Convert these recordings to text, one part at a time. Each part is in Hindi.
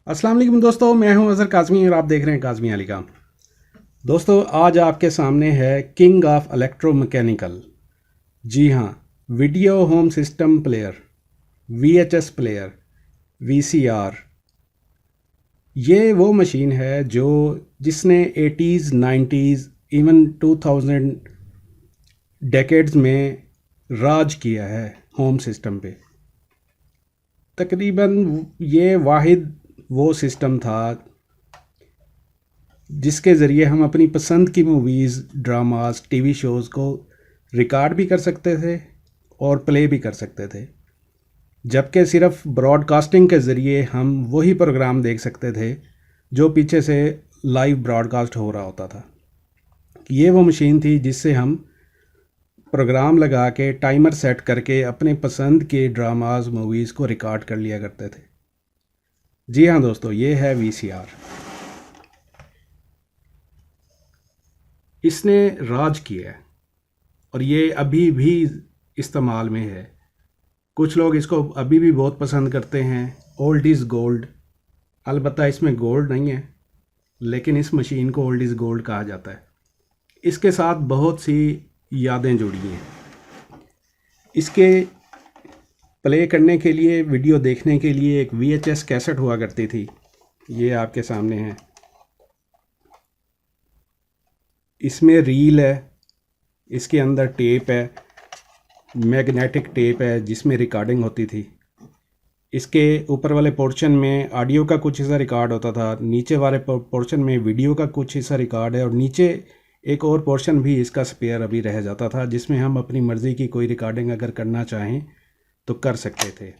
अस्सलाम वालेकुम दोस्तों, मैं हूं अज़हर काज़मी और आप देख रहे हैं काज़मी अली का। दोस्तों, आज आपके सामने है किंग ऑफ इलेक्ट्रोमैकेनिकल। जी हाँ, video home system player, VHS player, VCR. ये वो मशीन है जिसने 80s 90s इवन 2000 डेकेड्स में राज किया है होम सिस्टम पे। तकरीबन ये वाहिद वो सिस्टम था जिसके ज़रिए हम अपनी पसंद की मूवीज़, ड्रामास, टीवी शोज़ को रिकॉर्ड भी कर सकते थे और प्ले भी कर सकते थे। जबकि सिर्फ ब्रॉडकास्टिंग के ज़रिए हम वही प्रोग्राम देख सकते थे जो पीछे से लाइव ब्रॉडकास्ट हो रहा होता था। ये वो मशीन थी जिससे हम प्रोग्राम लगा के टाइमर सेट करके अपने पसंद के ड्रामास, मूवीज़ को रिकॉर्ड कर लिया करते थे। जी हाँ दोस्तों, ये है वीसीआर। इसने राज किया है और ये अभी भी इस्तेमाल में है। कुछ लोग इसको अभी भी बहुत पसंद करते हैं। Old is gold. अलबत्ता इसमें गोल्ड नहीं है, लेकिन इस मशीन को ओल्ड इज़ गोल्ड कहा जाता है। इसके साथ बहुत सी यादें जुड़ी हैं। इसके प्ले करने के लिए, वीडियो देखने के लिए एक वीएचएस कैसेट हुआ करती थी। ये आपके सामने है। इसमें रील है, इसके अंदर टेप है, मैग्नेटिक टेप है जिसमें रिकॉर्डिंग होती थी। इसके ऊपर वाले पोर्शन में ऑडियो का कुछ हिस्सा रिकॉर्ड होता था, नीचे वाले पोर्शन में वीडियो का कुछ हिस्सा रिकॉर्ड है और नीचे एक और पोर्शन भी इसका स्पेयर अभी रह जाता था जिसमें हम अपनी मर्ज़ी की कोई रिकॉर्डिंग अगर करना चाहें तो कर सकते थे।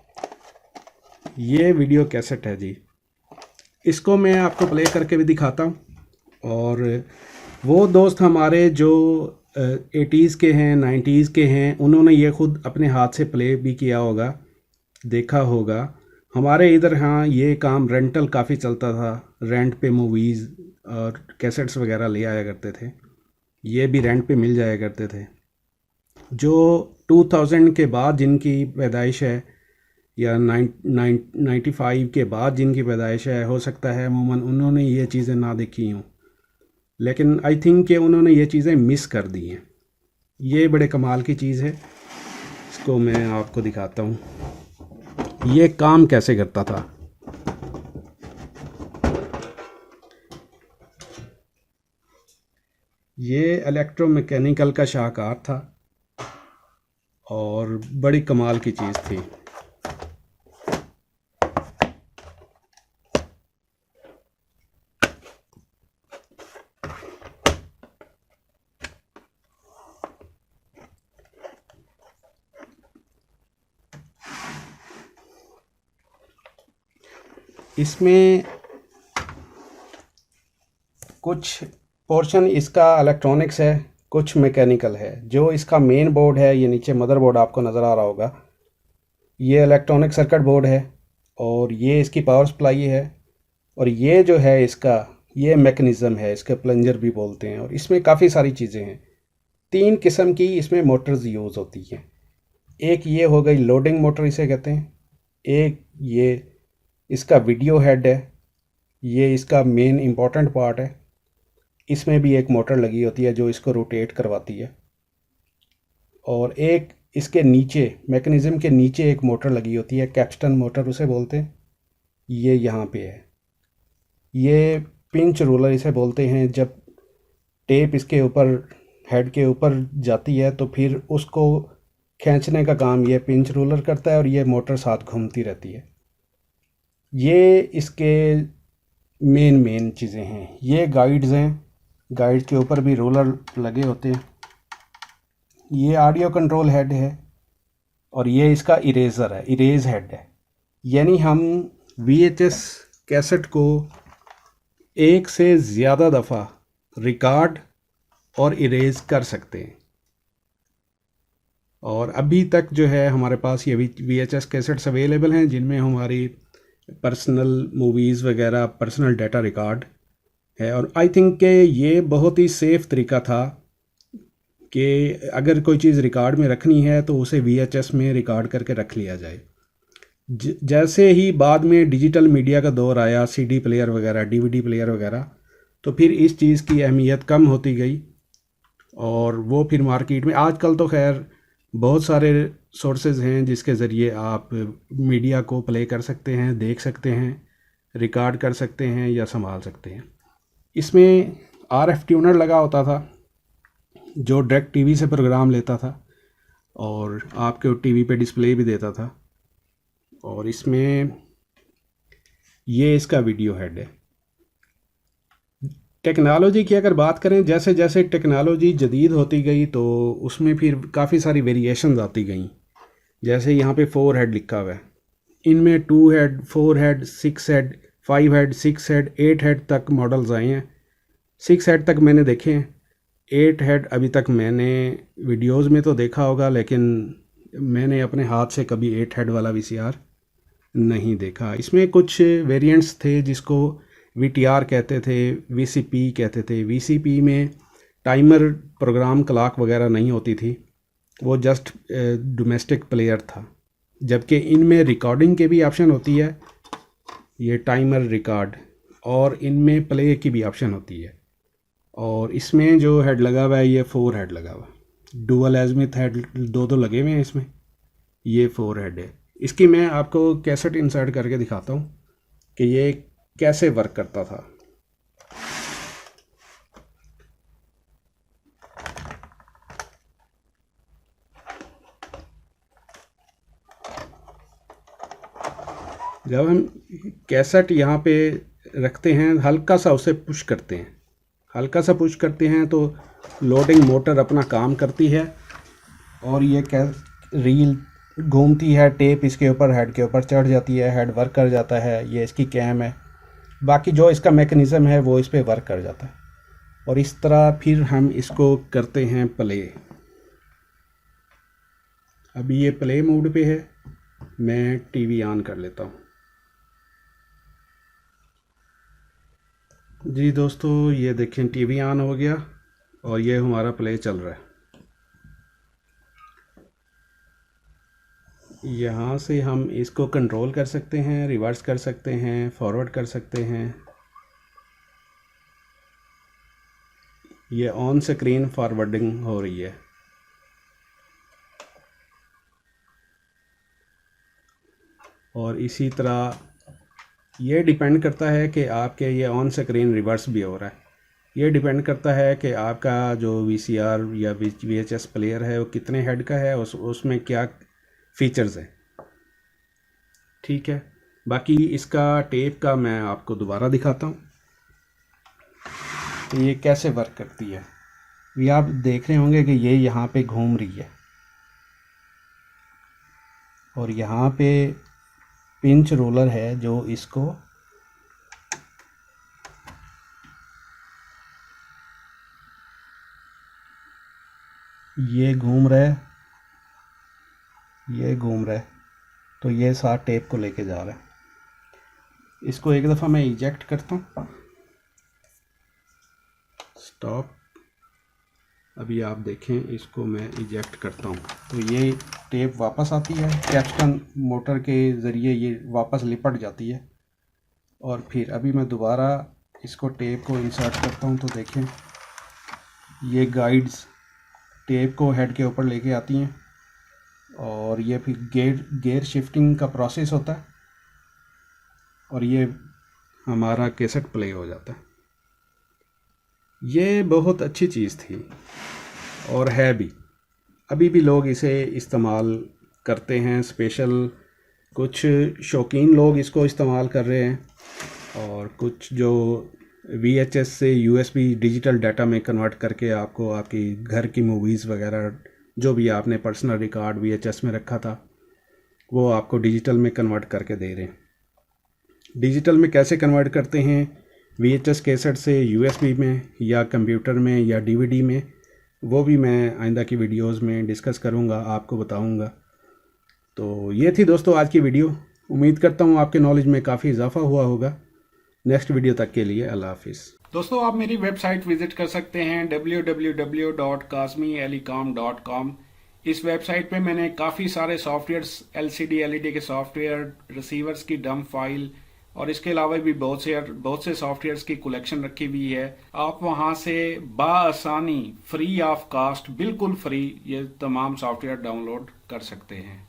ये वीडियो कैसेट है जी। इसको मैं आपको प्ले करके भी दिखाता हूँ। और वो दोस्त हमारे जो 80s के हैं, 90s के हैं, उन्होंने ये ख़ुद अपने हाथ से प्ले भी किया होगा, देखा होगा। हमारे इधर हाँ ये काम रेंटल काफ़ी चलता था। रेंट पे मूवीज़ और कैसेट्स वगैरह ले आया करते थे। ये भी रेंट पे मिल जाया करते थे। जो 2000 के बाद जिनकी पैदाइश है या 95 के बाद जिनकी पैदाइश है, हो सकता है अमूमन उन्होंने ये चीज़ें ना देखी हों, लेकिन आई थिंक कि उन्होंने ये चीज़ें मिस कर दी हैं। ये बड़े कमाल की चीज़ है। इसको मैं आपको दिखाता हूँ ये काम कैसे करता था। ये इलेक्ट्रोमैकेनिकल का शाहकार था और बड़ी कमाल की चीज़ थी। इसमें कुछ पोर्शन इसका इलेक्ट्रॉनिक्स है, कुछ मैकेनिकल है। जो इसका मेन बोर्ड है, ये नीचे मदरबोर्ड आपको नज़र आ रहा होगा, ये इलेक्ट्रॉनिक सर्किट बोर्ड है और ये इसकी पावर सप्लाई है। और ये जो है इसका ये मैकेनिज़्म है, इसके प्लंजर भी बोलते हैं। और इसमें काफ़ी सारी चीज़ें हैं। 3 किस्म की इसमें मोटर्स यूज़ होती हैं। एक ये हो गई लोडिंग मोटर इसे कहते हैं। एक ये इसका वीडियो हेड है, ये इसका मेन इम्पॉर्टेंट पार्ट है। इसमें भी एक मोटर लगी होती है जो इसको रोटेट करवाती है। और एक इसके नीचे, मैकेनिज़्म के नीचे एक मोटर लगी होती है, कैप्स्टन मोटर उसे बोलते हैं। ये यहाँ पे है। ये पिंच रोलर इसे बोलते हैं। जब टेप इसके ऊपर, हेड के ऊपर जाती है तो फिर उसको खींचने का काम ये पिंच रोलर करता है और ये मोटर साथ घूमती रहती है। ये इसके मेन चीज़ें हैं। ये गाइड्स हैं, गाइड के ऊपर भी रोलर लगे होते हैं। ये ऑडियो कंट्रोल हेड है और ये इसका इरेज़र है, इरेज हेड है। यानी हम वीएचएस कैसेट को एक से ज़्यादा दफ़ा रिकॉर्ड और इरेज कर सकते हैं। और अभी तक जो है हमारे पास ये वीएचएस कैसेट्स अवेलेबल हैं जिनमें हमारी पर्सनल मूवीज़ वगैरह, पर्सनल डाटा रिकॉर्ड है। और आई थिंक कि ये बहुत ही सेफ़ तरीका था कि अगर कोई चीज़ रिकॉर्ड में रखनी है तो उसे वीएचएस में रिकॉर्ड करके रख लिया जाए। जैसे ही बाद में डिजिटल मीडिया का दौर आया, सीडी प्लेयर वगैरह, डीवीडी प्लेयर वगैरह, तो फिर इस चीज़ की अहमियत कम होती गई और वो फिर मार्केट में, आजकल तो खैर बहुत सारे सोर्सेज हैं जिसके ज़रिए आप मीडिया को प्ले कर सकते हैं, देख सकते हैं, रिकॉर्ड कर सकते हैं या संभाल सकते हैं। इसमें आरएफ ट्यूनर लगा होता था जो डायरेक्ट टीवी से प्रोग्राम लेता था और आपके टीवी पे डिस्प्ले भी देता था। और इसमें ये इसका वीडियो हेड है। टेक्नोलॉजी की अगर बात करें, जैसे जैसे टेक्नोलॉजी जदीद होती गई तो उसमें फिर काफ़ी सारी वेरिएशंस आती गई। जैसे यहाँ पे 4 हेड लिखा हुआ है, इनमें 2 head, 4 head, 6 head, 5 head, 6 head, 8 head तक मॉडल्स आए हैं। 6 हेड तक मैंने देखे हैं, 8 हेड अभी तक मैंने वीडियोज़ में तो देखा होगा, लेकिन मैंने अपने हाथ से कभी 8 हेड वाला VCR नहीं देखा। इसमें कुछ वेरिएंट्स थे जिसको VTR कहते थे, VCP कहते थे। VCP में टाइमर प्रोग्राम क्लॉक वगैरह नहीं होती थी, वो जस्ट डोमेस्टिक प्लेयर था। जबकि इनमें रिकॉर्डिंग के भी ऑप्शन होती है, ये टाइमर रिकॉर्ड, और इनमें प्ले की भी ऑप्शन होती है। और इसमें जो हेड लगा हुआ है ये 4 हेड लगा हुआ है, डुअल एज़िमुथ हेड दो लगे हुए हैं इसमें। ये 4 हेड है। इसकी मैं आपको कैसेट इंसर्ट करके दिखाता हूँ कि ये कैसे वर्क करता था। जब हम कैसेट यहाँ पे रखते हैं, हल्का सा उसे पुश करते हैं, हल्का सा पुश करते हैं तो लोडिंग मोटर अपना काम करती है और ये रील घूमती है, टेप इसके ऊपर, हेड के ऊपर चढ़ जाती है, हेड वर्क कर जाता है। ये इसकी कैम है, बाकी जो इसका मैकेनिज़्म है वो इस पे वर्क कर जाता है। और इस तरह फिर हम इसको करते हैं प्ले। अभी ये प्ले मोड पे है, मैं टीवी ऑन कर लेता हूँ। जी दोस्तों, ये देखें टीवी ऑन हो गया और ये हमारा प्ले चल रहा है। यहाँ से हम इसको कंट्रोल कर सकते हैं, रिवर्स कर सकते हैं, फॉरवर्ड कर सकते हैं। ये ऑन स्क्रीन फॉरवर्डिंग हो रही है। और इसी तरह ये डिपेंड करता है कि आपके ये ऑन स्क्रीन रिवर्स भी हो रहा है। ये डिपेंड करता है कि आपका जो VCR या VHS प्लेयर है वो कितने हेड का है, उसमें क्या फीचर्स हैं। ठीक है, बाकी इसका टेप का मैं आपको दोबारा दिखाता हूँ कि ये कैसे वर्क करती है। ये आप देख रहे होंगे कि ये यहाँ पे घूम रही है और यहाँ पे पिंच रोलर है जो इसको ये घूम रहा है, ये घूम रहा है, तो ये साथ टेप को लेके जा रहा है। इसको एक दफ़ा मैं इजेक्ट करता हूँ, स्टॉप। अभी आप देखें, इसको मैं इजेक्ट करता हूँ तो ये टेप वापस आती है, कैप्स्टन मोटर के ज़रिए ये वापस लिपट जाती है। और फिर अभी मैं दोबारा इसको टेप को इंसर्ट करता हूँ तो देखें ये गाइड्स टेप को हेड के ऊपर लेके आती हैं और ये फिर गेयर शिफ्टिंग का प्रोसेस होता है और ये हमारा कैसेट प्ले हो जाता है। ये बहुत अच्छी चीज़ थी और है भी, अभी भी लोग इसे इस्तेमाल करते हैं। स्पेशल कुछ शौकीन लोग इसको इस्तेमाल कर रहे हैं और कुछ जो VHS से USB डिजिटल डाटा में कन्वर्ट करके आपको आपकी घर की मूवीज़ वगैरह जो भी आपने पर्सनल रिकॉर्ड VHS में रखा था वो आपको डिजिटल में कन्वर्ट करके दे रहे हैं। डिजिटल में कैसे कन्वर्ट करते हैं, VHS कैसेट से USB में या कंप्यूटर में या DVD में, वो भी मैं आइंदा की वीडियोस में डिस्कस करूँगा, आपको बताऊँगा। तो ये थी दोस्तों आज की वीडियो। उम्मीद करता हूँ आपके नॉलेज में काफ़ी इजाफा हुआ होगा। नेक्स्ट वीडियो तक के लिए अल्लाह हाफिज़। दोस्तों, आप मेरी वेबसाइट विज़िट कर सकते हैं www.kasmiealicom.com। इस वेबसाइट पे मैंने काफ़ी सारे सॉफ्टवेयर्स एलसीडी एलईडी के सॉफ्टवेयर, रिसीवर्स की डंप फाइल और इसके अलावा भी बहुत से सॉफ्टवेयर्स की कलेक्शन रखी हुई है। आप वहां से बाआसानी फ्री ऑफ कास्ट, बिल्कुल फ्री, ये तमाम सॉफ्टवेयर डाउनलोड कर सकते हैं।